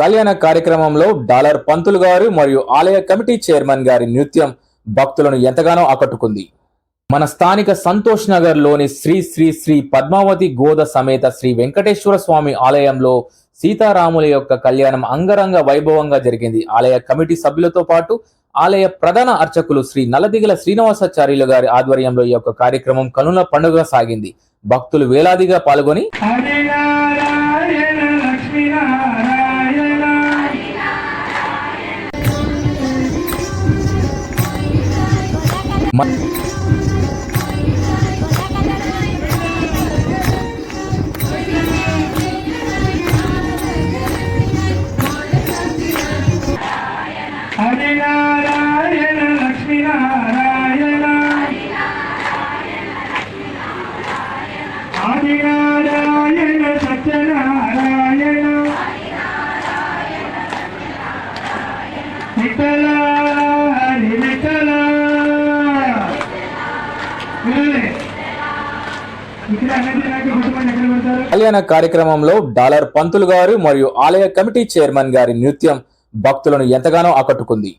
కళ్యాణ కార్యక్రమంలో డాలర్ పంతులు గారు మరియు ఆలయ కమిటీ చైర్మన్ గారి నృత్యం భక్తులను ఎంతగానో ఆకట్టుకుంది. మన స్థానిక సంతోష్ నగర్ లోని శ్రీ శ్రీ శ్రీ పద్మావతి గోద సమేత శ్రీ వెంకటేశ్వర స్వామి ఆలయంలో సీతారాముల యొక్క కళ్యాణం అంగరంగ వైభవంగా జరిగింది. ఆలయ కమిటీ సభ్యులతో పాటు ఆలయ ప్రధాన అర్చకులు శ్రీ నల్లదిగల శ్రీనివాసాచార్యులు గారి ఆధ్వర్యంలో ఈ యొక్క కార్యక్రమం కనుల పండుగ సాగింది. భక్తులు వేలాదిగా పాల్గొని కళ్యాణ కార్యక్రమంలో డాలర్ పంతులు గారు మరియు ఆలయ కమిటీ చైర్మన్ గారి నృత్యం భక్తులను ఎంతగానో ఆకట్టుకుంది.